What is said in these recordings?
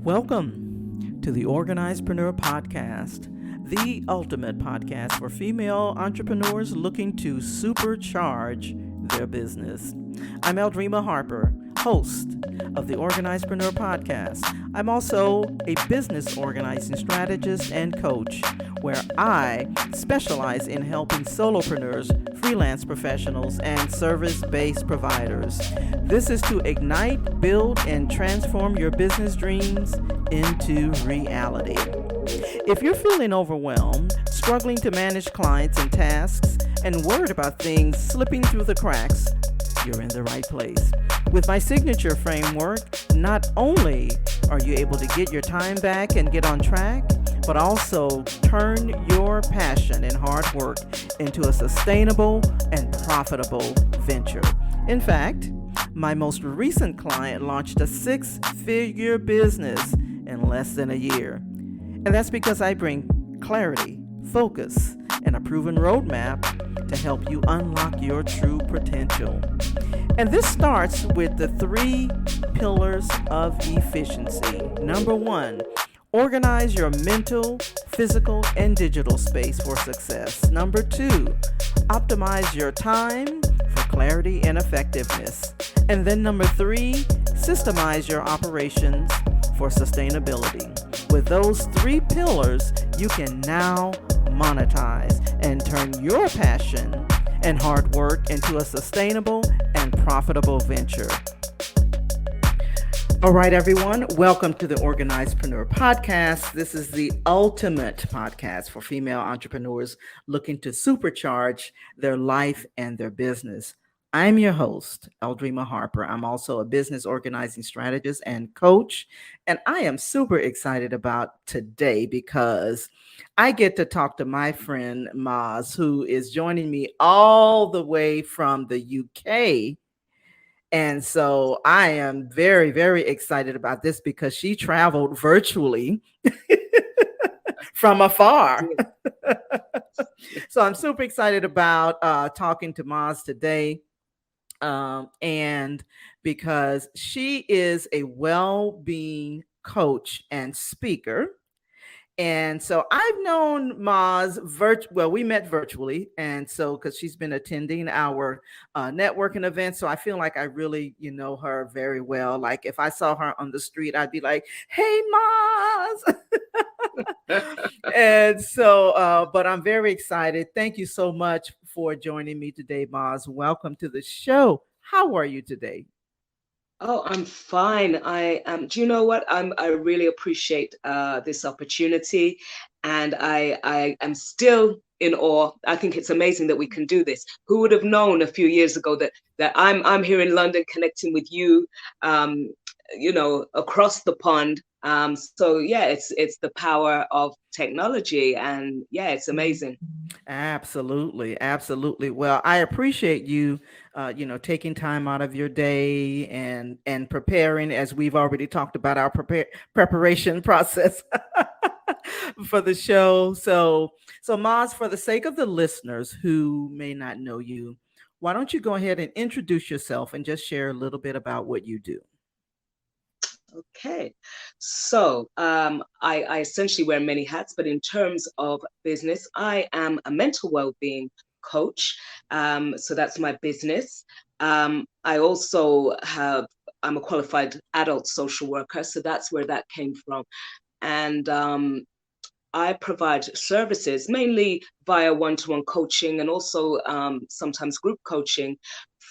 Welcome to the Organizedpreneur Podcast, the ultimate podcast for female entrepreneurs looking to supercharge their business. I'm Eldrima Harper, host of the Organizedpreneur Podcast. I'm also a business organizing strategist and coach, where I specialize in helping solopreneurs, freelance professionals, and service-based providers. This is to ignite, build, and transform your business dreams into reality. If you're feeling overwhelmed, struggling to manage clients and tasks, and worried about things slipping through the cracks, you're in the right place. With my signature framework, not only are you able to get your time back and get on track, but also turn your passion and hard work into a sustainable and profitable venture. In fact, my most recent client launched a six-figure business in less than a year. And that's because I bring clarity, focus, and a proven roadmap to help you unlock your true potential. And this starts with the 3 pillars of efficiency. Number 1, organize your mental, physical, and digital space for success. Number 2, optimize your time for clarity and effectiveness. And then number 3, systemize your operations for sustainability. With those 3 pillars, you can now monetize and turn your passion and hard work into a sustainable and profitable venture. All right, everyone, welcome to the Organizedpreneur Podcast. This is the ultimate podcast for female entrepreneurs looking to supercharge their life and their business. I'm your host, Eldrima Harper. I'm also a business organizing strategist and coach, and I am super excited about today because I get to talk to my friend Maz, who is joining me all the way from the UK. And so I am very, very excited about this because she traveled virtually from afar. So I'm super excited about talking to Maz today. And because she is a well-being coach and speaker. And so I've known Maz we met virtually. And so, cause she's been attending our networking events. So I feel like I really, know her very well. Like if I saw her on the street, I'd be like, hey, Maz. And so, but I'm very excited. Thank you so much for joining me today, Maz. Welcome to the show. How are you today? Oh, I'm fine. I do you know what? I really appreciate this opportunity, and I am still in awe. I think it's amazing that we can do this. Who would have known a few years ago that I'm here in London connecting with you, across the pond. So yeah, it's the power of technology, and yeah, it's amazing. Absolutely. Absolutely. Well, I appreciate you, taking time out of your day and preparing, as we've already talked about our preparation process for the show. So Maz, for the sake of the listeners who may not know you, why don't you go ahead and introduce yourself and just share a little bit about what you do? Okay, so I essentially wear many hats, but in terms of business, I am a mental well-being coach. So that's my business. I also I'm a qualified adult social worker, so that's where that came from. And I provide services mainly via one-to-one coaching and also sometimes group coaching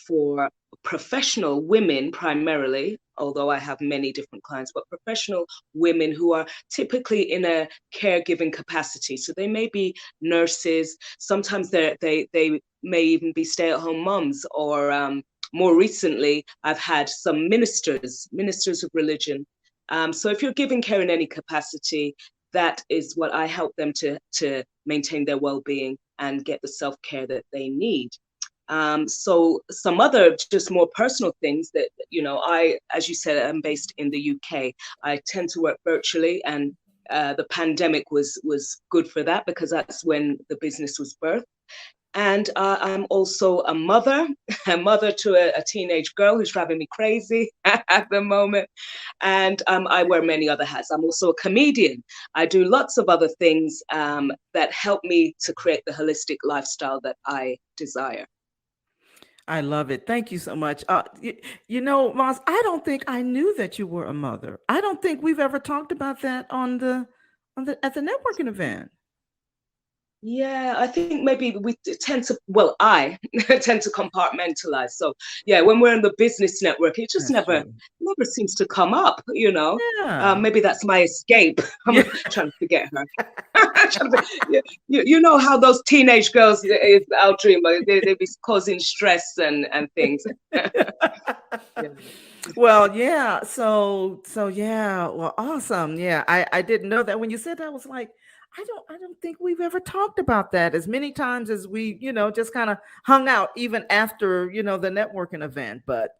for professional women primarily, although I have many different clients, but professional women who are typically in a caregiving capacity. So they may be nurses, sometimes they may even be stay-at-home moms, or more recently, I've had some ministers of religion. So if you're giving care in any capacity, that is what I help them to maintain their well-being and get the self-care that they need. So some other just more personal things that, I, as you said, I'm based in the UK. I tend to work virtually, and the pandemic was good for that because that's when the business was birthed. And I'm also a mother, a mother to a teenage girl who's driving me crazy at the moment. And I wear many other hats. I'm also a comedian. I do lots of other things that help me to create the holistic lifestyle that I desire. I love it. Thank you so much. Maz, I don't think I knew that you were a mother. I don't think we've ever talked about that on the at the networking event. Yeah, I think maybe we tend to, well, I tend to compartmentalize. So yeah, when we're in the business network, it just That's true. never seems to come up, you know. Yeah. Maybe that's my escape. I'm Yeah. trying to forget her. Yeah, you know how those teenage girls is our dreamer. They be causing stress and things. Yeah. Well, yeah. So yeah. Well, awesome. Yeah. I didn't know that when you said that. I was like, I don't think we've ever talked about that as many times as we, just kind of hung out even after, the networking event. But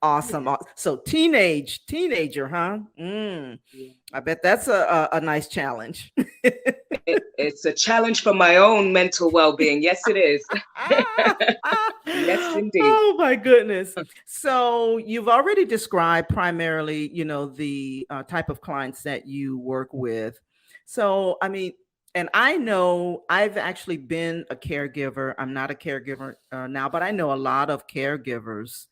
awesome. Yes. So teenager, huh? Yeah. I bet that's a nice challenge. It's a challenge for my own mental well-being. Yes, it is. Yes, indeed. Oh my goodness. So you've already described primarily, the type of clients that you work with. So, I mean, and I know I've actually been a caregiver. I'm not a caregiver now, but I know a lot of caregivers.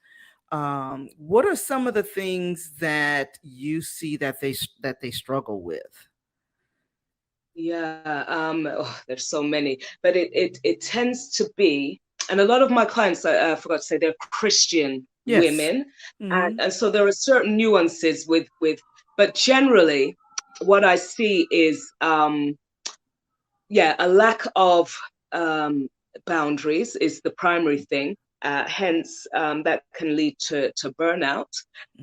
What are some of the things that you see that they struggle with? Yeah, there's so many, but it tends to be, and a lot of my clients, I forgot to say, they're Christian Yes. women, Hmm. and so there are certain nuances but generally, what I see is, yeah, a lack of um, boundaries is the primary thing. Hence, that can lead to burnout.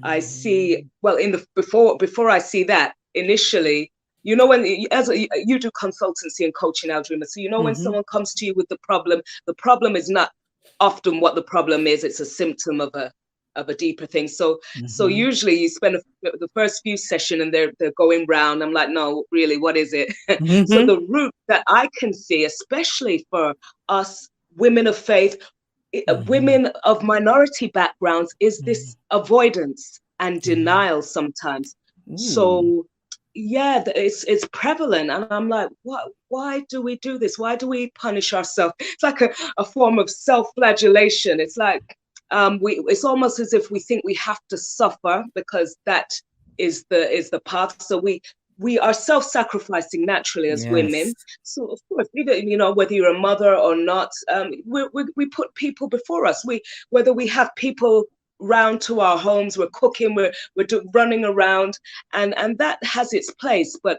I see, Hmm. well, in the before I see that initially, you know, when you do consultancy and coaching, Aldrima, so you know when Hmm. someone comes to you with the problem is not often what the problem is. It's a symptom of a deeper thing. So Hmm. usually you spend the first few session and they're going round. I'm like, no, really, what is it? So Hmm. the root that I can see, especially for us women of faith, Hmm. women of minority backgrounds, is Hmm. this avoidance and Yeah. denial sometimes. Ooh. So yeah, it's prevalent, and I'm like, what? Why do we do this? Why do we punish ourselves? It's like a form of self-flagellation. It's like it's almost as if we think we have to suffer because that is the path. So we are self-sacrificing naturally as Yes. women. So of course, whether you're a mother or not, we put people before us. Whether we have people round to our homes, we're cooking, running around, and that has its place. But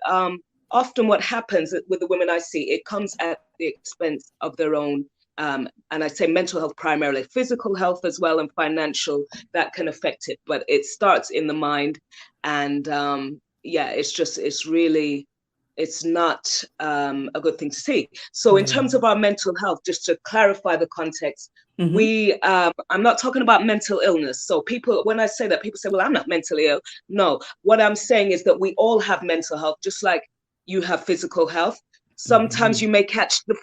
often, what happens with the women I see, it comes at the expense of their own. And I say mental health primarily, physical health as well, and financial that can affect it. But it starts in the mind, and yeah, it's really it's not a good thing to see. So in Yeah. terms of our mental health, just to clarify the context, Hmm. I'm not talking about mental illness. So people, when I say that, people say, well, I'm not mentally ill. No, what I'm saying is that we all have mental health, just like you have physical health. Sometimes Hmm.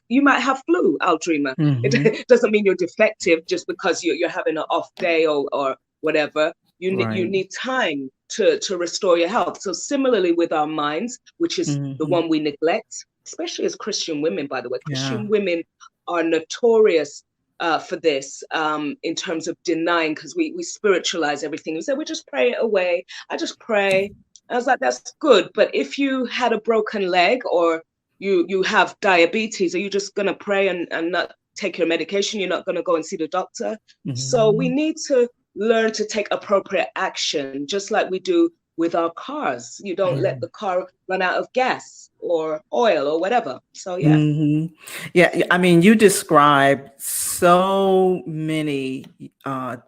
you might have flu, Aldrima. Hmm. It doesn't mean you're defective just because you're having an off day or whatever. You Right. need time to restore your health. So similarly with our minds, which is the Hmm. one we neglect, especially as Christian women, by the way. Yeah. Christian women are notorious for this in terms of denying, because we spiritualize everything. We say we just pray it away. I just pray. I was like, that's good, but if you had a broken leg or you have diabetes, are you just gonna pray and not take your medication? You're not gonna go and see the doctor. So we Hmm. need to learn to take appropriate action, just like we do with our cars. You don't let Yeah. the car run out of gas or oil or whatever. So yeah. Hmm. Yeah. I mean, you described so many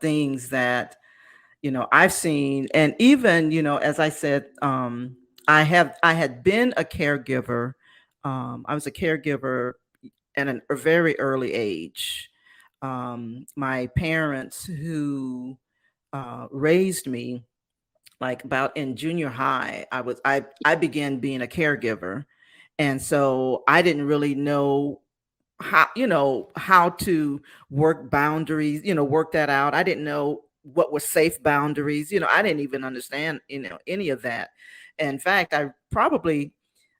things that I've seen, and even as I said, I had been a caregiver. I was a caregiver at a very early age. My parents who raised me, like about in junior high, I began being a caregiver, and so I didn't really know how, how to work boundaries, work that out. I didn't know what were safe boundaries. I didn't even understand, any of that. In fact,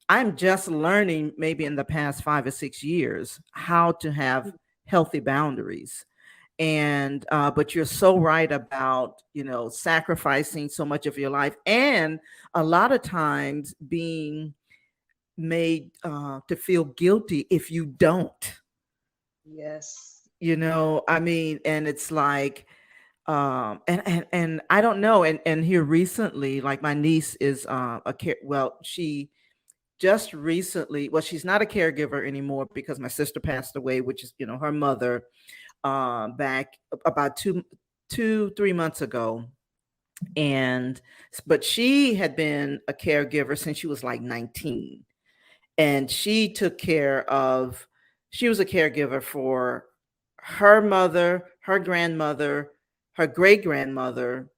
I'm just learning, maybe in the past 5 or 6 years, how to have healthy boundaries. And but you're so right about, sacrificing so much of your life, and a lot of times being made to feel guilty if you don't. Yes. I mean, and it's like, and I don't know, and here recently, like, my niece is she just recently, well, she's not a caregiver anymore because my sister passed away, which is, her mother, back about 3 months ago. And but she had been a caregiver since she was like 19, and she was a caregiver for her mother, her grandmother, her great grandmother.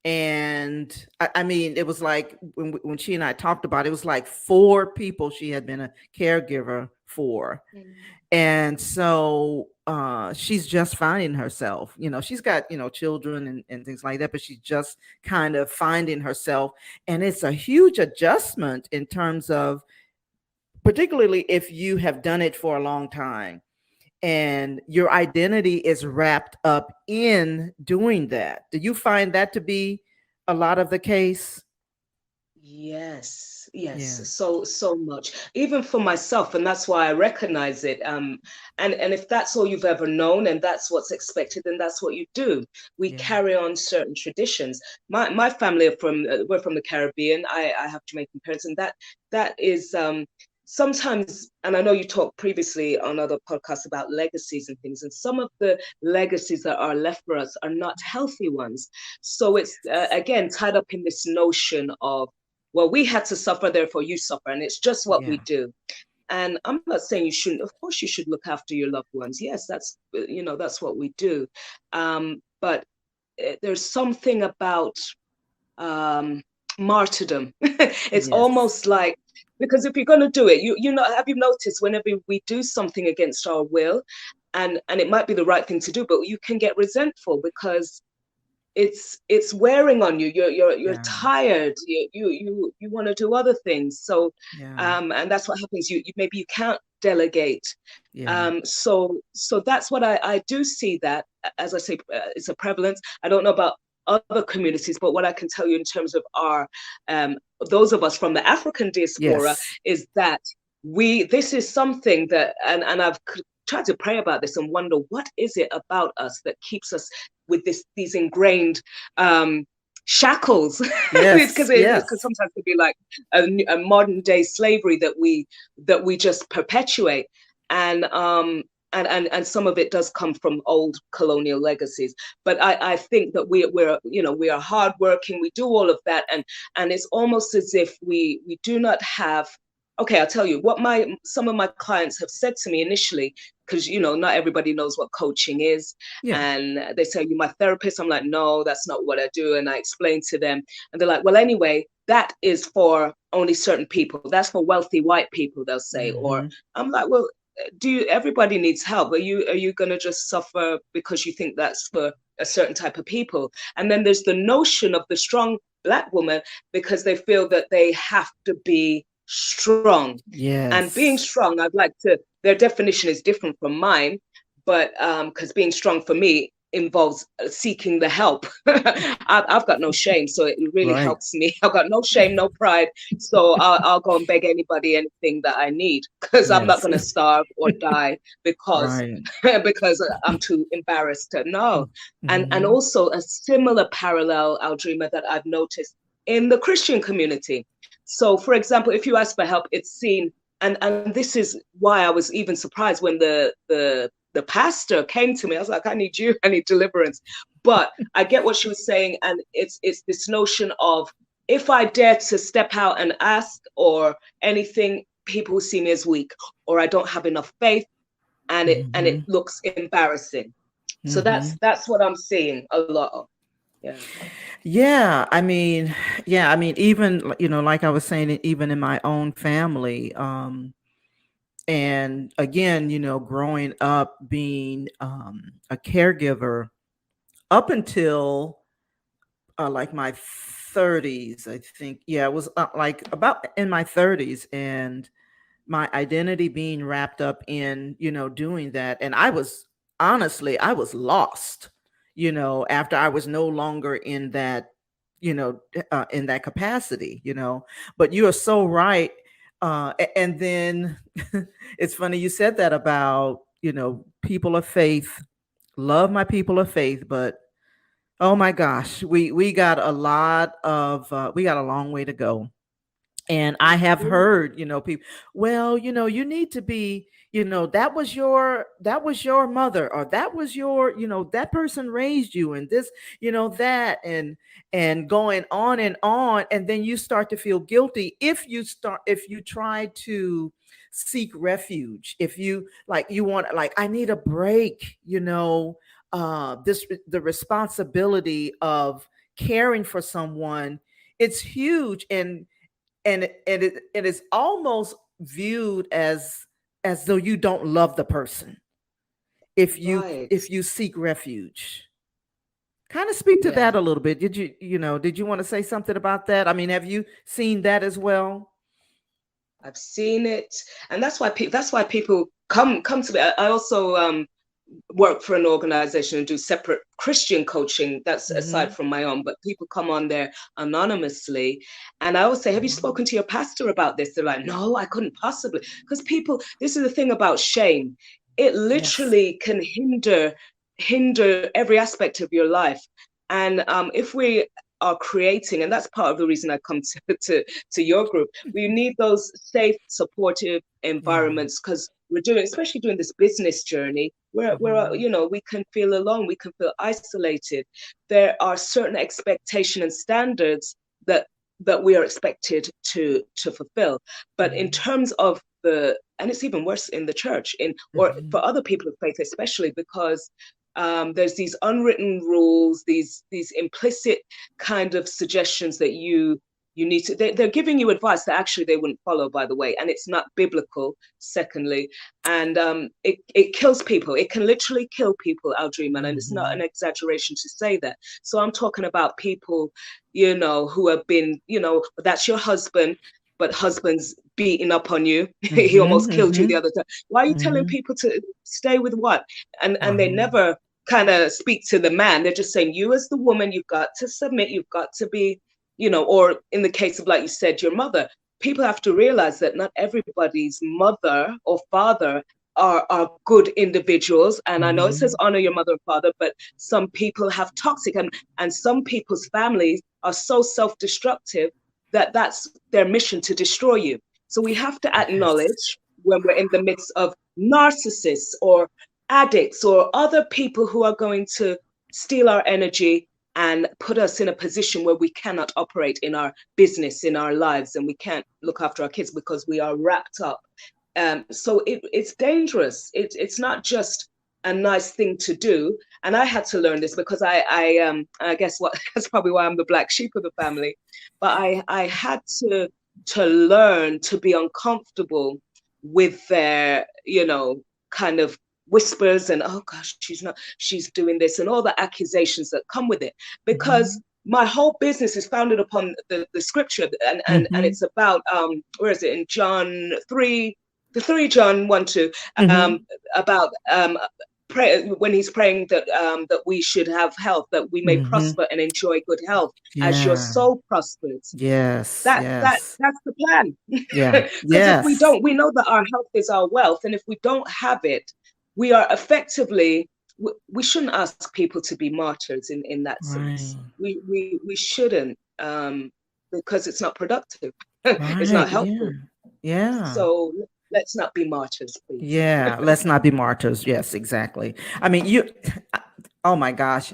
And I mean, it was like, when she and I talked about it, it was like 4 people she had been a caregiver for. Mm. And so she's just finding herself. She's got, children and things like that, but she's just kind of finding herself. And it's a huge adjustment in terms of, particularly if you have done it for a long time and your identity is wrapped up in doing that. Do you find that to be a lot of the case? Yes, yes, Yeah, so much. Even for myself, and that's why I recognize it. And if that's all you've ever known, and that's what's expected, then that's what you do. We yeah, carry on certain traditions. My family are from we're from the Caribbean. I have Jamaican parents, and that is sometimes. And I know you talked previously on other podcasts about legacies and things, and some of the legacies that are left for us are not healthy ones. So it's again tied up in this notion of, well, we had to suffer, therefore you suffer. And it's just what yeah, we do. And I'm not saying you shouldn't. Of course, you should look after your loved ones. Yes, that's what we do. But there's something about um, martyrdom. It's yes, almost like, because if you're going to do it, have you noticed whenever we do something against our will, and it might be the right thing to do, but you can get resentful because it's wearing on you. You're yeah, tired. You want to do other things. So yeah, and that's what happens. You maybe you can't delegate. yeah, So that's what I do see that, as I say, it's a prevalence. I don't know about other communities, but what I can tell you in terms of our those of us from the African diaspora yes, is that we this is something that, and I've tried to pray about this and wonder what is it about us that keeps us with these ingrained shackles, because yes, it could yes, sometimes be like a modern day slavery that we just perpetuate. And um and, and and some of it does come from old colonial legacies, but I think that we are hardworking, we do all of that, and it's almost as if we do not have. Okay, I'll tell you what my some of my clients have said to me initially, because not everybody knows what coaching is, yeah, and they say, "You my therapist?" I'm like, "No, that's not what I do." And I explain to them, and they're like, "Well, anyway, that is for only certain people. That's for wealthy white people," they'll say. Or mm-hmm, I'm like, "Well, everybody needs help. Are you going to just suffer because you think that's for a certain type of people?" And then there's the notion of the strong Black woman, because they feel that they have to be strong. And being yes, strong, I'd like to, their definition is different from mine, but because being strong for me involves seeking the help. I've got no shame, so it really right, helps me. I've got no shame, no pride, so I'll go and beg anybody anything that I need, because I'm not yes, going to starve or die because right, because I'm too embarrassed to know. And mm-hmm, also a similar parallel, Aldrima, that I've noticed in the Christian community. So, for example, if you ask for help, it's seen, and this is why I was even surprised when the pastor came to me. I was like, I need you, I need deliverance. But I get what she was saying, and it's this notion of, if I dare to step out and ask or anything, people see me as weak, or I don't have enough faith, and it mm-hmm, looks embarrassing. So mm-hmm. that's what I'm seeing a lot of. Yeah. Yeah, I mean, even, like I was saying, even in my own family, And again, growing up being a caregiver up until like my 30s, I think. Yeah, it was like about in my 30s, and my identity being wrapped up in, doing that. And I was, honestly, I was lost, after I was no longer in that, in that capacity, but you are so right. And then it's funny you said that about, people of faith. Love my people of faith, but oh my gosh, we got a lot of we got a long way to go. And I have heard, people, well, you need to be, that was your mother, or that was your, that person raised you, and this, that, and going on. And then you start to feel guilty if you try to seek refuge, if you like, you want, like, I need a break, the responsibility of caring for someone, it's huge. And it is almost viewed as though you don't love the person if you Right. if you seek refuge. Kind of speak to Yeah. that a little bit. Did you want to say something about that? I mean, have you seen that as well? I've seen it, and that's why people come to me. I also work for an organization and do separate Christian coaching. That's aside Mm-hmm. from my own, but people come on there anonymously. And I always say, have you Mm-hmm. spoken to your pastor about this? They're like, no, I couldn't possibly. Because people, this is the thing about shame. It Yes. literally can hinder every aspect of your life. And if we are creating, and that's part of the reason I come to your group, we need those safe, supportive Yeah. environments, because we're doing, especially doing this business journey, where Mm-hmm. we can feel alone, we can feel isolated. There are certain expectation and standards that we are expected to fulfill. But in Mm-hmm. terms of and it's even worse in the church, in or Mm-hmm. for other people of faith, especially because there's these unwritten rules, these implicit kind of suggestions that you need to, they're giving you advice that actually they wouldn't follow, by the way, and it's not biblical, secondly. And it kills people. It can literally kill people, Aldrima, and it's not Mm-hmm. an exaggeration to say that. So I'm talking about people, who have been, that's your husband, but husband's beating up on you. He almost Mm-hmm. killed you the Mm-hmm. other time. Why are you telling Mm-hmm. people to stay with what? And they Right. never kind of speak to the man. They're just saying, you as the woman, you've got to submit, you've got to be, or in the case of, like you said, your mother, people have to realize that not everybody's mother or father are good individuals. And I know it says Mm-hmm. honor your mother and father, but some people have toxic, and some people's families are so self-destructive that that's their mission, to destroy you. So we have to Yes. acknowledge when we're in the midst of narcissists or addicts or other people who are going to steal our energy and put us in a position where we cannot operate in our business, in our lives, and we can't look after our kids because we are wrapped up. So it's dangerous. It's not just a nice thing to do. And I had to learn this because I guess what that's probably why I'm the black sheep of the family. But I had to learn to be uncomfortable with their, kind of whispers and, oh gosh, she's doing this, and all the accusations that come with it. Because Mm-hmm. my whole business is founded upon the scripture, and Mm-hmm. it's about where is it, in John 3, the 3 John 1 2, um Mm-hmm. about pray, when he's praying that we should have health, that we may Mm-hmm. prosper and enjoy good health as your Yeah. soul prospers. Yes. That's Yes. the plan. Yeah. Because if we Yes. don't, we know that our health is our wealth, and if we don't have it, we are effectively, we shouldn't ask people to be martyrs in that sense. Right. We shouldn't, because it's not productive. It's not Right. Yeah. helpful. Yeah. So let's not be martyrs, please. Yeah. Let's not be martyrs. Yes, exactly. I mean, oh my gosh,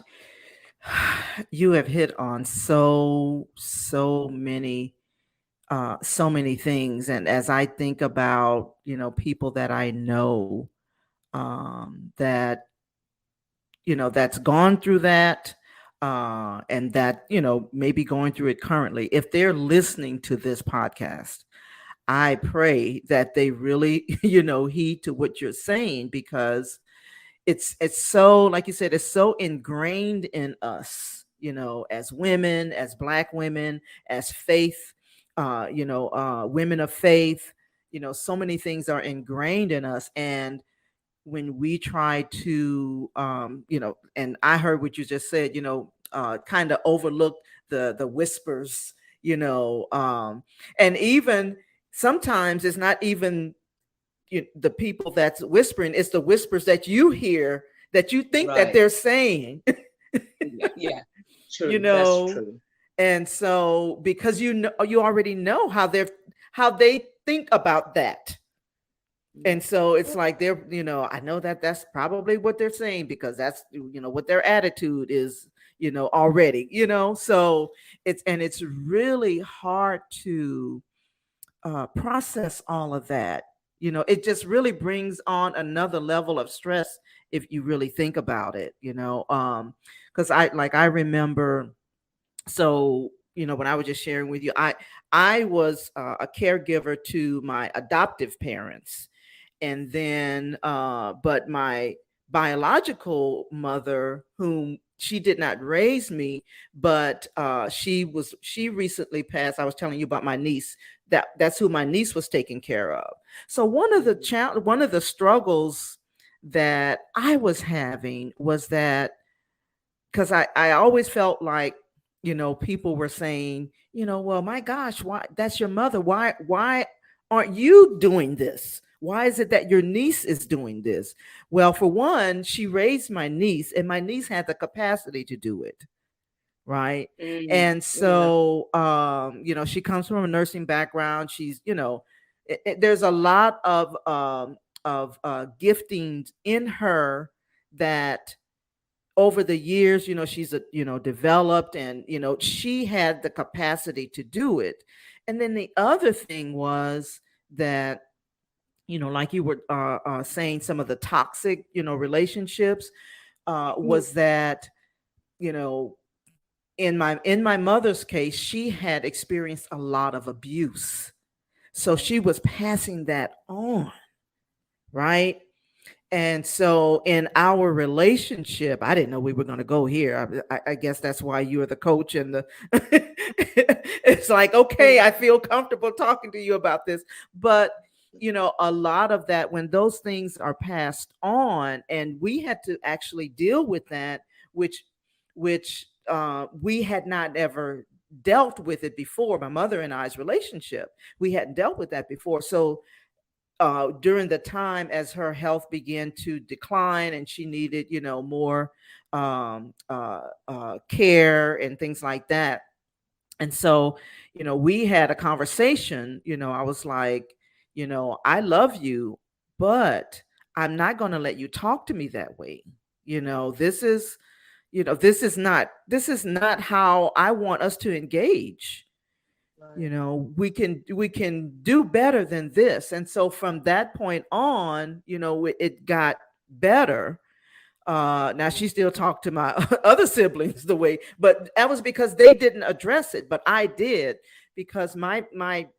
you have hit on so many things. And as I think about, people that I know, that, that's gone through that, and that, maybe going through it currently, if they're listening to this podcast, I pray that they really, heed to what you're saying, because it's so, like you said, it's so ingrained in us, as women, as Black women, as faith, women of faith. So many things are ingrained in us, and when we try to, and I heard what you just said, kind of overlook the whispers, and even sometimes it's not even the people that's whispering, it's the whispers that you hear that you think that Right. they're saying. Yeah. Yeah. you True. That's know true. and so, because you already know how they think about that, Yeah. and so it's like they're, I know that that's probably what they're saying, because that's, what their attitude is, already, so it's really hard to process all of that. It just really brings on another level of stress if you really think about it. Because I remember, so when I was just sharing with you, I was a caregiver to my adoptive parents, and then but my biological mother, whom she did not raise me, but she recently passed. I was telling you about my niece, that's who my niece was taking care of. So Mhm. one of the struggles that I was having was that, because I always felt like, people were saying, well, my gosh, why, that's your mother, why aren't you doing this, why is it that your niece is doing this? Well, for one, she raised my niece, and my niece had the capacity to do it, right? Mm, And yeah. so she comes from a nursing background. She's, there's a lot of giftings in her that over the years, she's developed, and she had the capacity to do it. And then the other thing was that, like you were saying, some of the toxic, relationships, Mm, was that, you know in my mother's case, she had experienced a lot of abuse, so right. she was passing that on, right? And so in our relationship, I didn't know we were going to go here. I guess that's why you're the coach, and the it's like, okay, Mm, I feel comfortable talking to you about this. But a lot of that, when those things are passed on, and we had to actually deal with that, which we had not ever dealt with it before. My mother and I's relationship, we hadn't dealt with that before. So during the time as her health began to decline, and she needed, more care and things like that. And so, we had a conversation. I was like, I love you, but I'm not going to let you talk to me that way. This is, this is not how I want us to engage. right. We can do better than this. And so from that point on, it got better. Now Mm, she still talked to my other siblings the way, but that was because they didn't address it, but I did, because my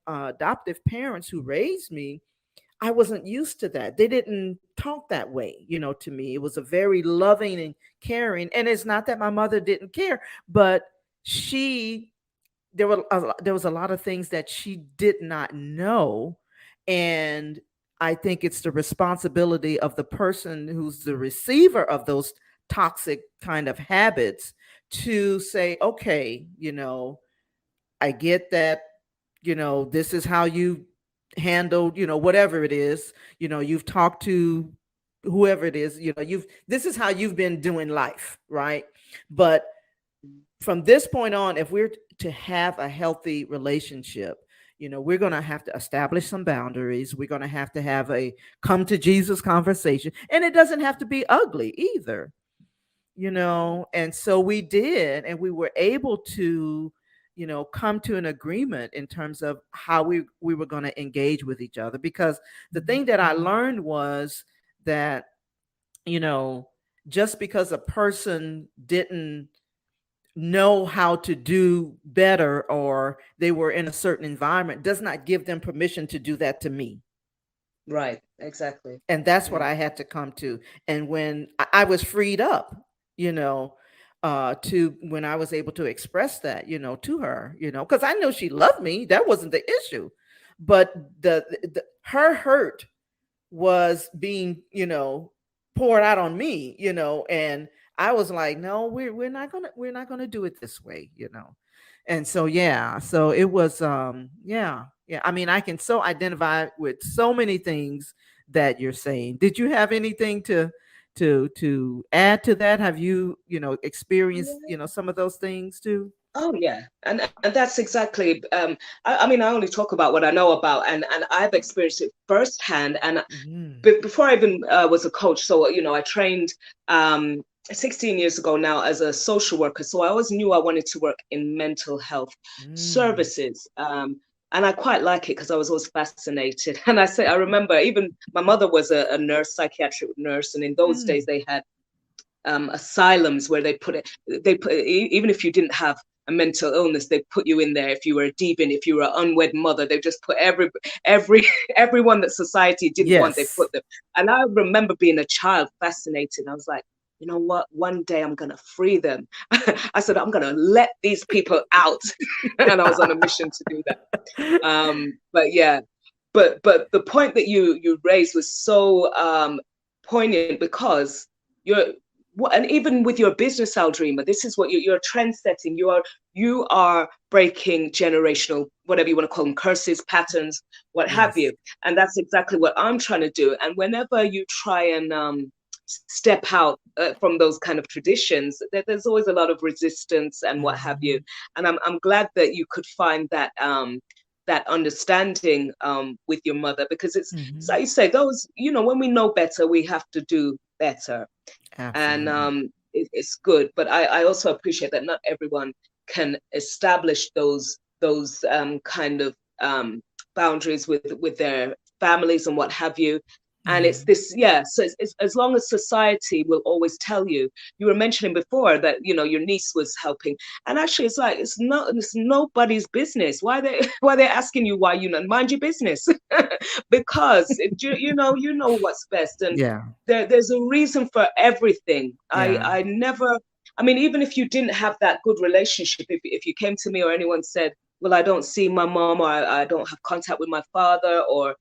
adoptive parents who raised me, I wasn't used to that. They didn't talk that way, to me. It was a very loving and caring, and it's not that my mother didn't care, but she there was a lot of things that she did not know. And I think it's the responsibility of the person who's the receiver of those toxic kind of habits to say, okay, I get that, this is how you handled, whatever it is, you've talked to whoever it is, you've this is how you've been doing life, right? But mm, from this point on, if we're to have a healthy relationship, we're going to have to establish some boundaries. We're going to have a come to Jesus conversation. And it doesn't have to be ugly either, right. And so we did, and we were able to, come to an agreement in terms of how we were going to engage with each other. Because the thing that I learned was that, you know, just because a person didn't know how to do better, or they were in a certain environment, does not give them permission to do that to me. Right. Exactly. And that's what Yeah. I had to come to. And when I was freed up, you know, to when I was able to express that, to her, because I know she loved me. That wasn't the issue. But her hurt was being, poured out on me, and I was like, no, we're not gonna do it this way. And so yeah, so it was yeah. I mean, I can so identify with so many things that you're saying. Did you have anything to add to that? Have you, experienced, some of those things too? Oh yeah, and that's exactly. I mean, I only talk about what I know about, and I've experienced it firsthand. And Mm, before I even was a coach, so I trained 16 years ago now as a social worker. So I always knew I wanted to work in mental health mm, services. And I quite like it because I was always fascinated. And I remember even my mother was a nurse, psychiatric nurse, and in those days mm. they had asylums where even if you didn't have a mental illness, they put you in there. If you were a deviant, if you were an unwed mother, they just put every everyone that society didn't want, they Yes. put them. And I remember being a child fascinated. I was like, you know what, one day I'm gonna free them. I said, I'm gonna let these people out. And I was on a mission to do that. But yeah, but the point that you raised was so poignant, because you're and even with your business, Aldrima, this is what you're trend setting. You are breaking generational, whatever you want to call them, curses, patterns, what have Yes. you. And that's exactly what I'm trying to do. And whenever you try and step out from those kind of traditions, there's always a lot of resistance and what have you. Mhm, And I'm glad that you could find that that understanding with your mother, because it's like mhm. you say, those, when we know better, we have to do better. And Absolutely. it's good. But I also appreciate that not everyone can establish those kind of boundaries with their families and what have you. And Yeah. it's this, yeah. So it's, as long as society will always tell you. You were mentioning before that your niece was helping, and actually it's like it's nobody's business. Why they why they're asking you why you not mind your business, because you know what's best. And Yeah. there's a reason for everything. Yeah. I never, I mean, even if you didn't have that good relationship, if you came to me or anyone said, well, I don't see my mom, or I don't have contact with my father, or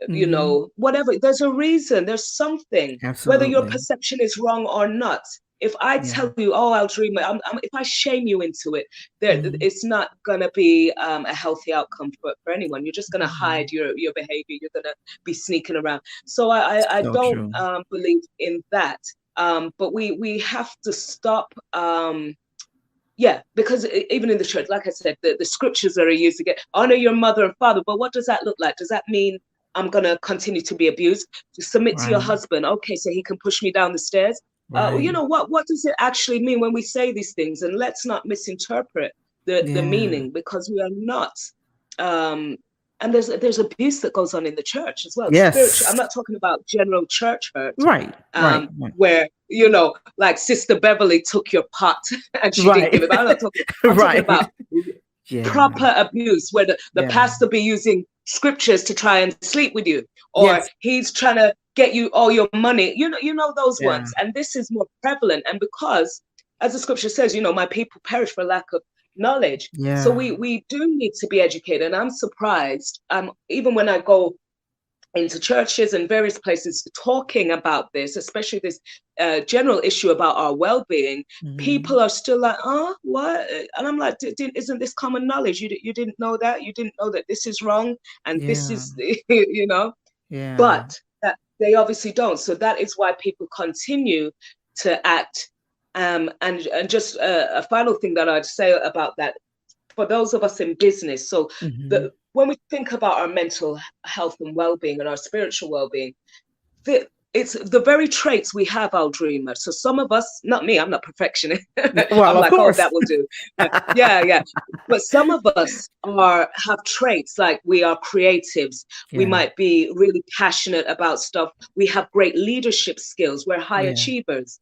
Mhm. whatever, there's a reason, there's something, whether your Absolutely. perception is wrong or not. If I Yeah. tell you, oh, I'll dream it, if I shame you into it, Mhm. it's not going to be a healthy outcome for anyone. You're just going to hide Mhm. your behavior. You're going to be sneaking around. So I So don't true. believe in that. But we have to stop. Yeah, because even in the church, like I said, the scriptures that are used to get honor your mother and father. But what does that look like? Does that mean I'm going to continue to be abused? To submit to your Right. husband, okay, so he can push me down the stairs? Right. What does it actually mean when we say these things? And let's not misinterpret the Yeah. meaning, because we are not. Um, and there's abuse that goes on in the church as well. Spiritual. I'm Yes. not talking about general church hurt, Right. Right. Right. where like Sister Beverly took your pot and she didn't give Right. it back. I'm talking Right. about Yeah. proper abuse, where the Yeah. pastor be using scriptures to try and sleep with you, or Yes. he's trying to get you all your money. You know those Yeah. ones, and this is more prevalent. And because, as the scripture says, my people perish for lack of knowledge. So Yeah. we do need to be educated. And I'm surprised, even when I go into churches and various places talking about this, especially this general issue about our well-being, Mhm. people are still like, oh, what? And I'm like, isn't this common knowledge? You didn't know that? You didn't know that this is wrong and this Yeah. is, you know? Yeah. But that they obviously don't. So that is why people continue to act. And just a final thing that I'd say about that, for those of us in business. So Mhm. when we think about our mental health and well-being and our spiritual well-being, it's the very traits we have, our dreamer. So some of us, not me, I'm not perfectionist. Well, I'm of like, oh, course. that will do. Yeah, yeah. But some of us have traits like we are creatives. We Yeah. might be really passionate about stuff. We have great leadership skills. We're high Yeah. achievers.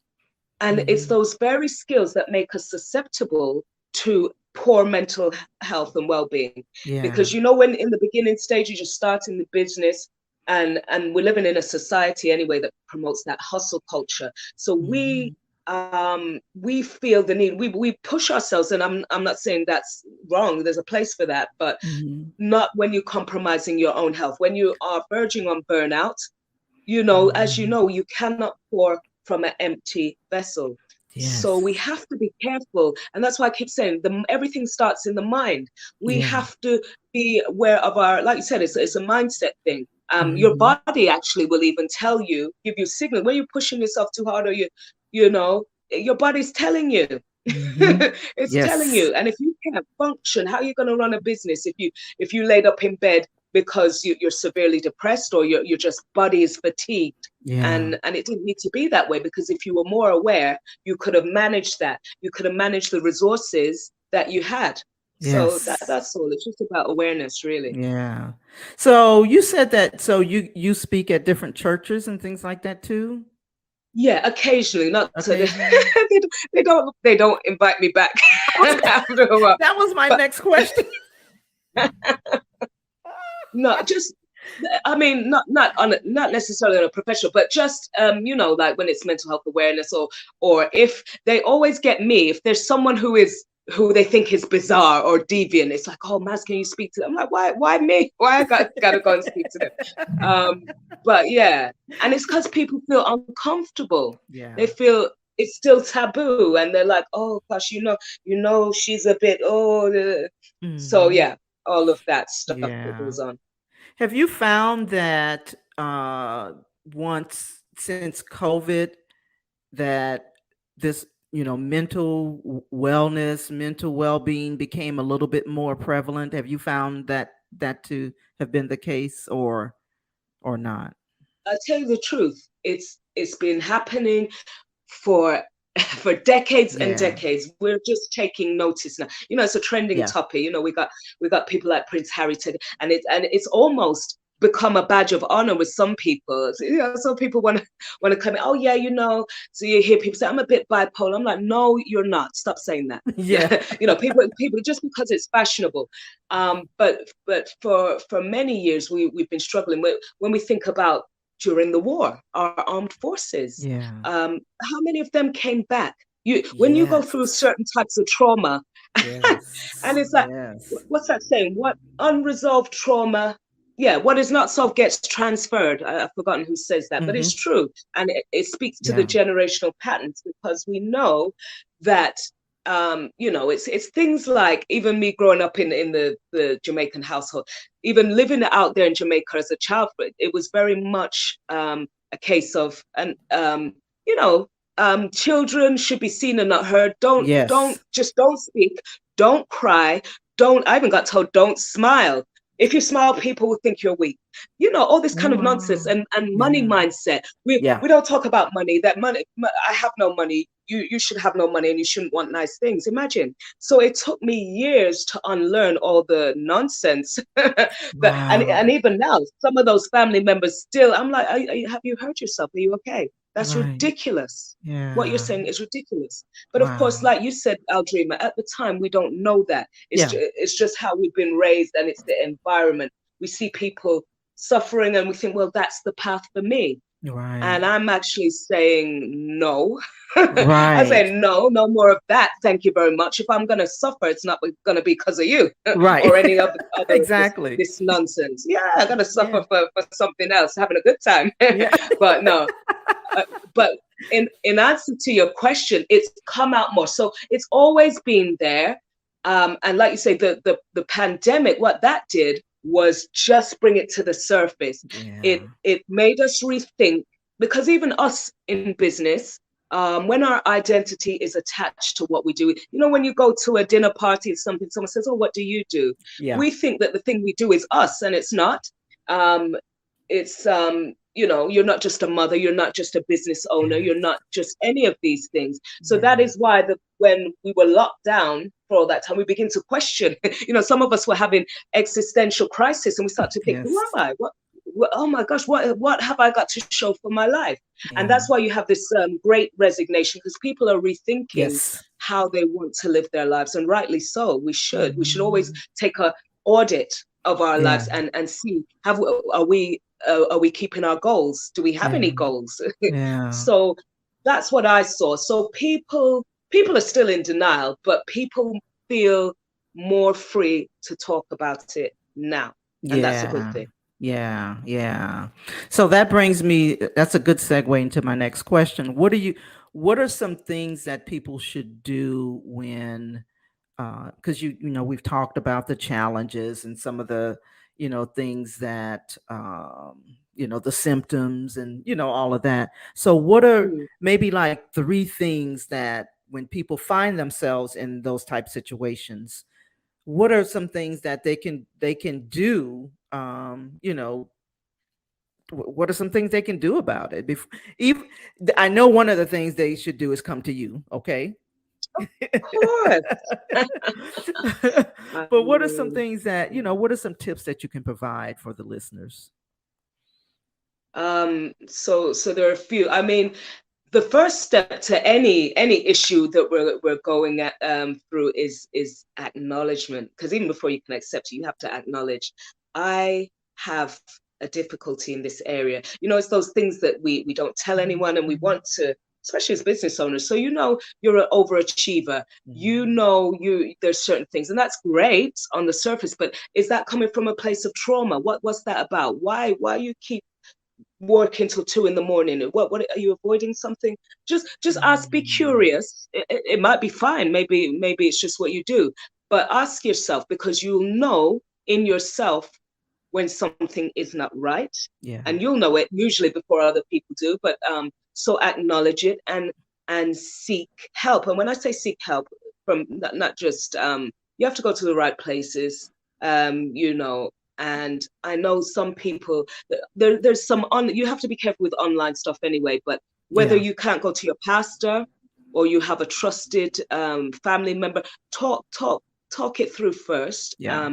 And it's Mm-hmm. those very skills that make us susceptible to poor mental health and well-being. Yeah. Because when in the beginning stage, you're just starting the business, and we're living in a society anyway that promotes that hustle culture. So Mm-hmm. we feel the need. We push ourselves, and I'm not saying that's wrong. There's a place for that, but Mm-hmm. not when you're compromising your own health. When you are verging on burnout, as Mm-hmm. you cannot pour from an empty vessel. So we Yes. have to be careful. And that's why I keep saying everything starts in the mind. We Yeah. have to be aware of like you said, it's a mindset thing. Your Mm-hmm. body actually will even tell you, give you signal when you're pushing yourself too hard, or you know, your body's telling you. Mm-hmm. It's telling Yes. you. And if you can't function, how are you going to run a business if you laid up in bed because you're severely depressed, or your just body is fatigued? Yeah. And it didn't need to be that way, because if you were more aware, you could have managed that. You could have managed the resources that you had. So Yes. that's all. It's just about awareness, really. Yeah. So you said that, so you speak at different churches and things like that too? Yeah, occasionally, not to the, Occasionally? they don't invite me back I was after a while. that was my But next question. no, just I mean, not necessarily on a professional, but just like when it's mental health awareness, or if they always get me, if there's someone who they think is bizarre or deviant, it's like, oh, Maz, can you speak to them? I'm like, why me? Why I gotta go and speak to them? But yeah, and it's because people feel uncomfortable. Yeah. They feel it's still taboo, and they're like, oh gosh, she's a bit, so Mhm. yeah, all of that stuff that Yeah. goes on. Have you found that once since COVID that this, mental wellness, mental well-being became a little bit more prevalent? Have you found that to have been the case or not? I'll tell you the truth. It's been happening for for decades and Yeah. decades. We're just taking notice now. It's a trending Yeah. topic. We got people like Prince Harry today, and it's almost become a badge of honor with some people. So, some people want to come in. Oh yeah, So you hear people say, "I'm a bit bipolar." I'm like, no, you're not. Stop saying that. Yeah. People just because it's fashionable. But for many years we've been struggling with when we think about during the war, our armed forces. Yeah. How many of them came back? When you go through Yes. certain types of trauma, and Yes. it's like, Yes. what's that saying? What unresolved trauma? Yeah, what is not solved gets transferred. I've forgotten who says that, but it's Mhm. true, and it speaks to the Yeah. generational patterns, because we know that it's things like, even me growing up in the Jamaican household, even living out there in Jamaica as a child, it was very much a case of, and children should be seen and not heard. Don't Yes. just don't speak, don't cry, don't. I even got told don't smile. If you smile, people will think you're weak. All this Oh, kind of nonsense, wow. and money Yeah. mindset. Yeah. We don't talk about money. That money, I have no money. You should have no money, and you shouldn't want nice things. Imagine. So it took me years to unlearn all the nonsense. And Wow. even now, some of those family members still. I'm like, have you hurt yourself? Are you okay? That's Right. ridiculous. What you're Yeah. saying is ridiculous. But of course, Wow. like you said, Aldrima, at the time we don't know that. Yeah. It's just how we've been raised, and it's the environment. We see people suffering, and we think, well, that's the path for me. Right. And I'm actually saying no. I Right. say no more of that. Thank you very much. If I'm going to suffer, it's not going to be because of you Right. or any other Exactly. this nonsense. Yeah, I got to Yeah. suffer for something else, having a good time. Yeah. But no, but in answer to your question, it's come out more. So it's always been there. And like you say, the pandemic, what that did was just bring it to the surface. Yeah. It made us rethink, because even us in business, when our identity is attached to what we do, when you go to a dinner party or something, someone says, "Oh, what do you do?" Yeah. We think that the thing we do is us, and it's not. Um, it's you're not just a mother, you're not just a business owner, you're Yes. not just any of these things. So that Yeah. is why when we were locked down for all that time, we begin to question. Some of us were having existential crisis, and we start to think, who Yes. am I? oh my gosh, what have I got to show for my life? And Yeah. that's why you have this great resignation, because people are rethinking Yes. how they want to live their lives, and rightly so. We should always Mhm. take a audit of our Yeah. lives and see, are we keeping our goals? Do we have Yeah. any goals? Yeah. So that's what I saw. So people are still in denial, but people feel more free to talk about it now, and that's a good Yeah. thing. Yeah. Yeah. So that brings me, that's a good segue into my next question. What are some things that people should do when, because we've talked about the challenges and some of the, things that, the symptoms and, all of that. So what are Mm. maybe like three things that when people find themselves in those type situations, what are some things that they can do, what are some things they can do about it before, even, I know one of the things they should do is come to you, okay? Of course. I But what are some mean, things that, what are some tips that you can provide for the listeners? so there are a few. I mean, the first step to any issue that we're going through is acknowledgement, because even before you can accept it, you have to acknowledge, I have a difficulty in this area. It's those things that we don't tell anyone, and we Mhm. want to, especially as business owners. So you're an overachiever. Mhm. There's certain things, and that's great on the surface, but is that coming from a place of trauma? What's that about? Why you keep work until 2 in the morning? What are you avoiding something? Just ask, be Mhm. curious. It might be fine. Maybe it's just what you do, but ask yourself, because you'll know in yourself when something is not right, Yeah. and you'll know it usually before other people do. But so acknowledge it and seek help. And when I say seek help, from not just you have to go to the right places, you know. And I know some people, there's some on, you have to be careful with online stuff anyway, but whether Yeah. you can't go to your pastor or you have a trusted family member, talk it through first. Yeah.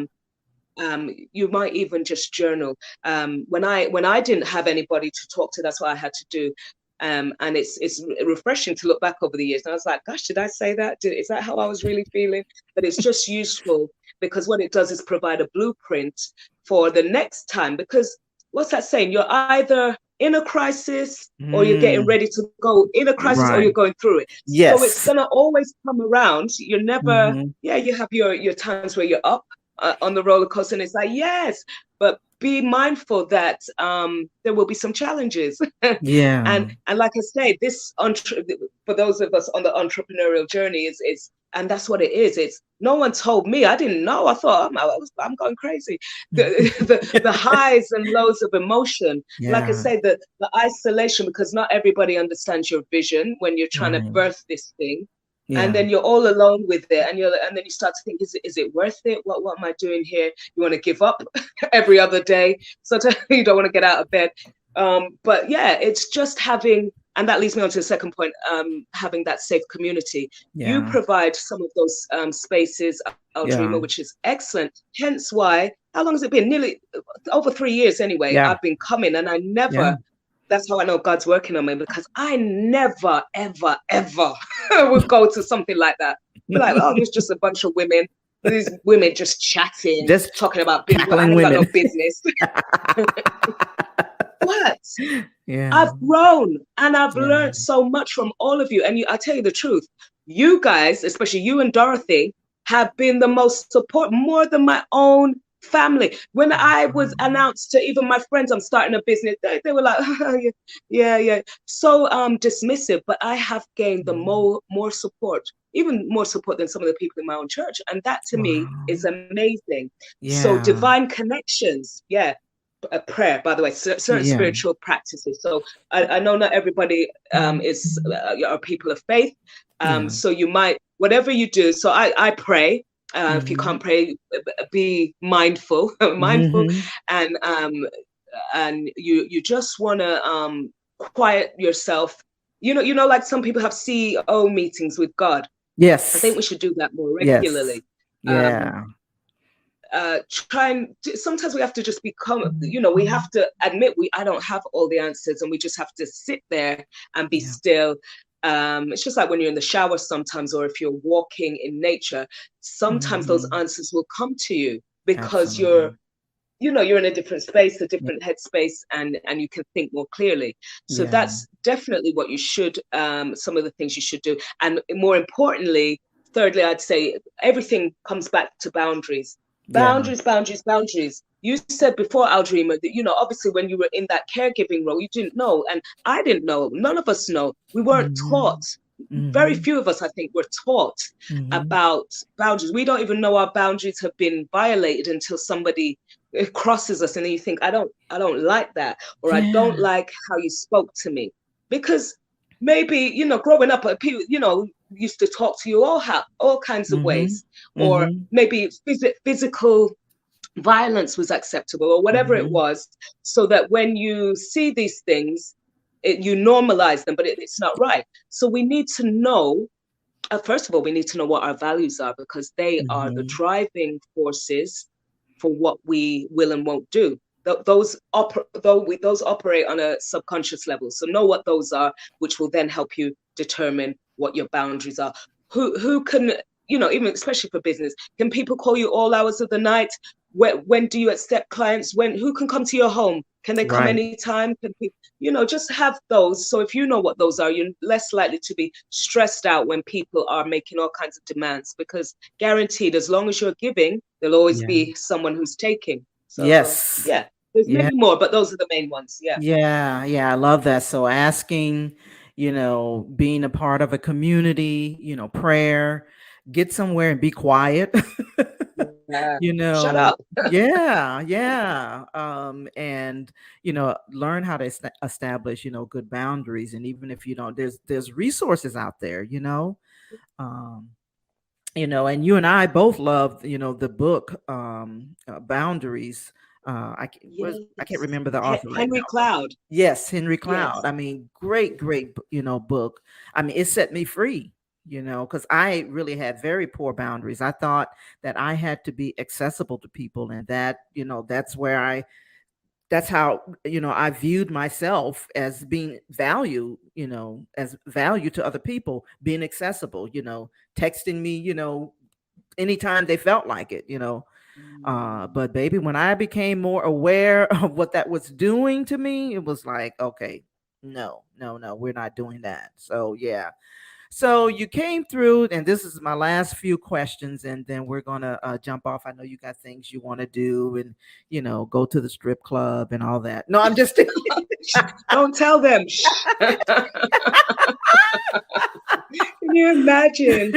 You might even just journal. When I didn't have anybody to talk to, that's what I had to do. And it's refreshing to look back over the years. And I was like, gosh, did I say that? Is that how I was really feeling? But it's just useful, because what it does is provide a blueprint for the next time. Because what's that saying? You're either in a crisis, or you're getting Mm, ready to go in a crisis, or right. you're going through it. So it's Yes. gonna always come around. You're never, Hmm. yeah, you have your times where you're up on the roller coaster, and it's like, yes, but be mindful that there will be some challenges. Yeah. And like I say, for those of us on the entrepreneurial journey, is and that's what it is. It's no one told me. I didn't know. I thought, I'm going crazy. The highs and lows of emotion, like I Yeah. say, the isolation, because not everybody understands your vision when you're trying to Right. birth this thing. And Yeah. then you're all alone with it, and then you start to think, is it worth it? What am I doing here? You want to give up every other day, so you don't want to get out of bed. But yeah, it's just having, and that leads me on to the second point, having that safe community. You Yeah. provide some of those spaces, Yeah. Aldrima, which is excellent. Hence why, how long has it been? Nearly over 3 years anyway. Yeah. I've been coming, and I Yeah. never. That's how I know God's working on me, because I never, ever, ever would go to something like that. Be like, oh, there's just a bunch of women. These women just chatting, Just talking about business. I cackling ain't got no women. business. But Yeah. I've grown and I've Yeah. learned so much from all of you. And I tell you the truth, you guys, especially you and Dorothy, have been the most support, more than my own family. When I was Mhm. announced to even my friends I'm starting a business, they were like, yeah, yeah. So dismissive, but I have gained the Mhm. more support, even more support than some of the people in my own church. And that to me Wow. is amazing. So Yeah. divine connections, yeah, a prayer, by the way, certain Yeah. spiritual practices. So I know not everybody are people of faith. Yeah. So you might, whatever you do. So I pray. If you Mhm. can't pray, be mindful, mindful, Mhm. and you just want to quiet yourself. Like some people have CEO meetings with God. I think Yes. we should do that more Yes. regularly. Um, Yeah. sometimes we have to just become, we have to admit I don't have all the answers, and we just have to sit there and be still. It's just like when you're in the shower sometimes, or if you're walking in nature, sometimes those answers will come to you because Absolutely. you're in a different space, a different headspace, and you can think more clearly. So Yeah. that's definitely what you should, some of the things you should do. And more importantly, thirdly, I'd say everything comes back to boundaries. Yeah. Boundaries. You said before, Aldrima, that, obviously when you were in that caregiving role, you didn't know, and I didn't know. None of us know. We weren't taught. Very few of us, I think, were taught about boundaries. We don't even know our boundaries have been violated until somebody crosses us, and then you think, I don't like that, or I Yeah. don't like how you spoke to me, because maybe growing up, people used to talk to you all kinds of ways, or maybe physical violence was acceptable, or whatever it was, so that when you see these things, you normalize them, but it's not right. So we need to know, first of all, we need to know what our values are, because they are the driving forces for what we will and won't do. Those operate on a subconscious level. So know what those are, which will then help you determine what your boundaries are. Who can, even especially for business, can people call you all hours of the night? When do you accept clients? Who can come to your home? Can they come Right. anytime? Can people, just have those. So if you know what those are, you're less likely to be stressed out when people are making all kinds of demands, because guaranteed, as long as you're giving, there'll always Yeah. be someone who's taking. So Yes. yeah, there's Yeah. many more, but those are the main ones. Yeah. Yeah, yeah, I love that. So asking, being a part of a community, prayer, get somewhere and be quiet. Yeah. you Shut know, up. yeah, yeah. And learn how to establish, good boundaries. And even if you don't, there's resources out there, Um, and you and I both love, the book Boundaries. I can't Yes. remember the author right Henry now. Cloud. Yes, Henry Cloud. Yes. I mean, great, book. I mean, it set me free, because I really had very poor boundaries. I thought that I had to be accessible to people, and that, that's how, I viewed myself as being value, as value to other people, being accessible, texting me, anytime they felt like it, but baby, when I became more aware of what that was doing to me, it was like, okay, no, we're not doing that. So yeah. So you came through, and this is my last few questions, and then we're gonna jump off. I know you got things you want to do, and go to the strip club and all that. No, I'm just Don't tell them. Can you imagine?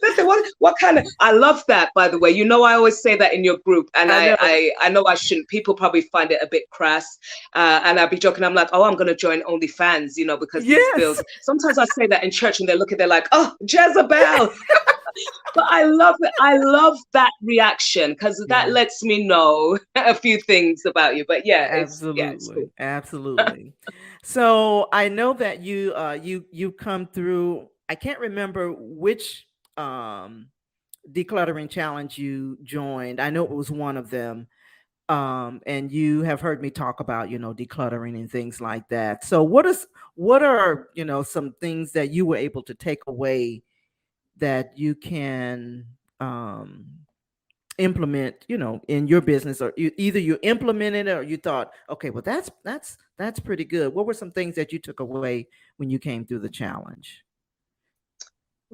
Listen, what kind of, I love that, by the way. I always say that in your group, and I know. I know I shouldn't. People probably find it a bit crass, and I'd be joking. I'm like, oh, I'm gonna join OnlyFans, because these Yes. bills. Sometimes I say that in church, and they're like, oh, Jezebel. But I love it. I love that reaction, because that Yeah. lets me know a few things about you. But yeah, it's cool. Absolutely. Absolutely. So I know that you come through. I can't remember which decluttering challenge you joined. I know it was one of them. And you have heard me talk about, decluttering and things like that. So what are, some things that you were able to take away that you can implement, in your business, or either you implemented it or you thought, okay, well, that's pretty good. What were some things that you took away when you came through the challenge?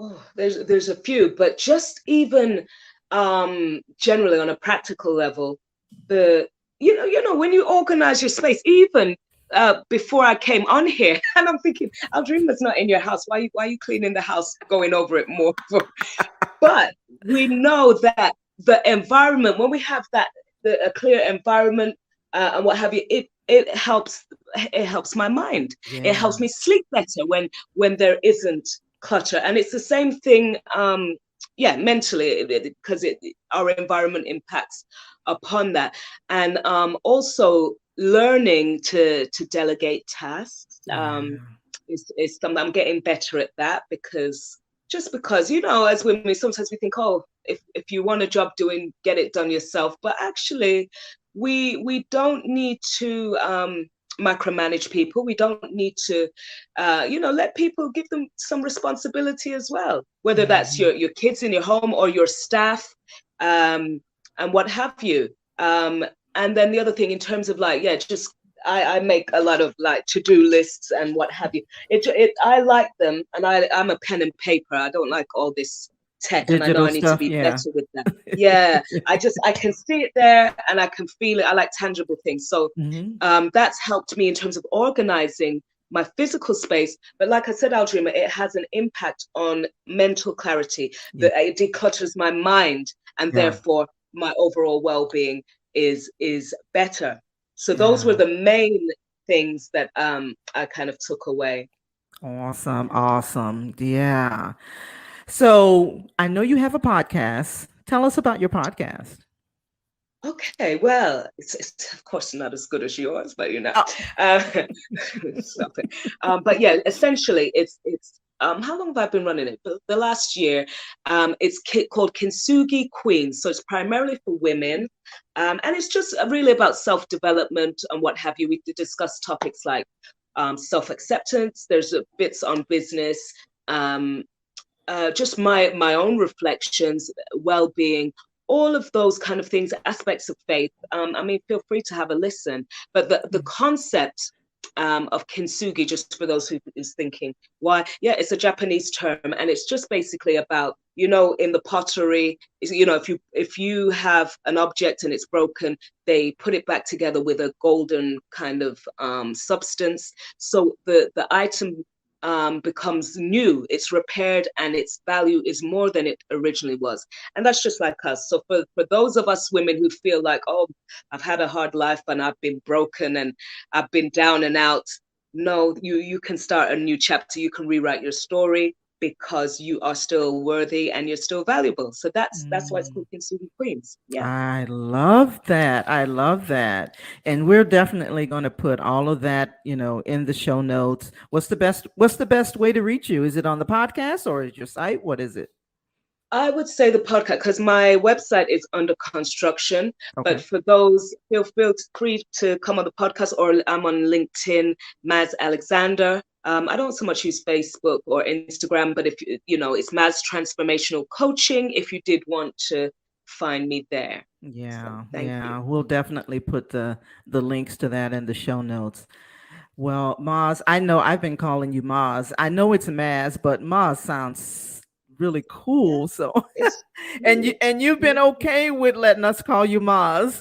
Oh, there's a few, but just even generally on a practical level, the when you organize your space, even before I came on here, and I'm thinking, Aldrima's not in your house. Why are you cleaning the house, going over it more? But we know that the environment, when we have a clear environment, and what have you, it helps my mind. It Yeah. helps me sleep better when there isn't clutter. And it's the same thing, yeah, mentally, because our environment impacts upon that. And also learning to delegate tasks, Yeah. is something I'm getting better at, that because as women, sometimes we think, oh, if you want a job doing, get it done yourself. But actually, we don't need to micromanage people. We don't need to, let people, give them some responsibility as well, whether that's Mhm. your kids in your home or your staff, and what have you. And then the other thing in terms of like, yeah, just I make a lot of like to-do lists and what have you. I like them, and I'm a pen and paper. I don't like all this tech, and I know Digital I need to stuff, be yeah. better with that. Yeah, I can see it there and I can feel it. I like tangible things. So Hmm. that's helped me in terms of organizing my physical space. But like I said, Aldrima, it has an impact on mental clarity. Yeah, That it declutters my mind, and yeah, therefore my overall well-being is better. So those were yeah. the main things that I kind of took away. Awesome, awesome. Yeah. So I know you have a podcast. Tell us about your podcast. Okay, well, it's of course not as good as yours, but Oh. uh, stop it. But yeah, essentially, it's how long have I been running it? The last year. It's called Kintsugi Queens, so it's primarily for women, and it's just really about self-development and what have you. We discuss topics like self-acceptance. There's bits on business. Um, just my own reflections, well-being, all of those kind of things, aspects of faith. I mean, feel free to have a listen. But the concept of kintsugi, just for those who is thinking, why? Yeah, it's a Japanese term, and it's just basically about, in the pottery, if you have an object and it's broken, they put it back together with a golden kind of substance. So the item becomes new, it's repaired, and its value is more than it originally was. And that's just like us. So for those of us women who feel like, oh, I've had a hard life and I've been broken and I've been down and out, no, you can start a new chapter. You can rewrite your story because you are still worthy and you're still valuable. So that's why it's Mm. called Kintsugi Queens. Yeah. I love that. I love that. And we're definitely going to put all of that, in the show notes. What's the best way to reach you? Is it on the podcast or is your site? What is it? I would say the podcast, because my website is under construction. But Okay. for those, feel free to come on the podcast, or I'm on LinkedIn, Maz Alexander. I don't so much use Facebook or Instagram, but if it's Maz Transformational Coaching. If you did want to find me there, so Yeah, thank you. yeah. We'll definitely put the links to that in the show notes. Well, Maz, I know I've been calling you Maz. I know it's Maz, but Maz sounds really Yeah, cool. So, it's and you've been okay with letting us call you Maz.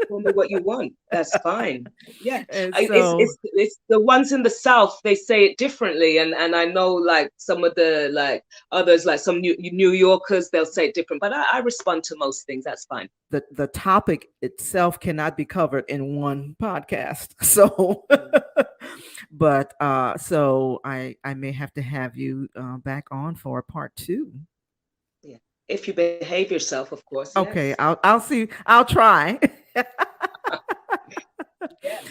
call me what you want. That's fine. Yeah, And it's so, it's the ones in the South. They say it differently, and I know like some of the like others, like some New Yorkers, they'll say it different. But I respond to most things. That's fine. the topic itself cannot be covered in one podcast. So, Mm. but so I may have to have you back on for part two. Yeah, if you behave yourself, of course. Okay, Yes. I'll see. I'll try. Yes.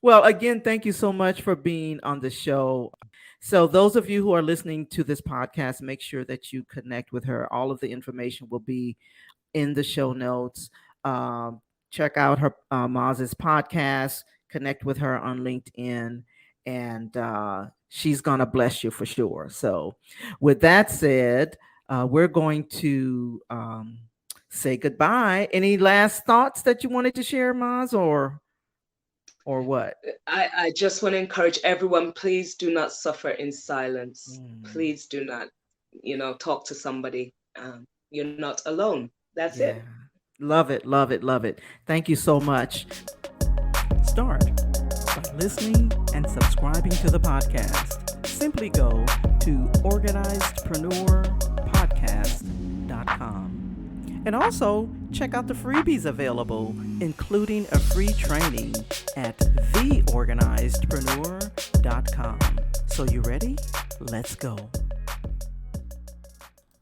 Well, again, thank you so much for being on the show. So, those of you who are listening to this podcast, make sure that you connect with her. All of the information will be in the show notes. Um, Check out her Maz's podcast, connect with her on LinkedIn, and she's going to bless you for sure. So, with that said, we're going to say goodbye. Any last thoughts that you wanted to share, Maz, or what? I just want to encourage everyone, please do not suffer in silence. Mm, Please do not, talk to somebody. You're not alone. That's yeah. it. Love it, love it, love it. Thank you so much. Start by listening and subscribing to the podcast. Simply go to organizedpreneurpodcast.com. And also check out the freebies available, including a free training at theorganizedpreneur.com. So you ready? Let's go.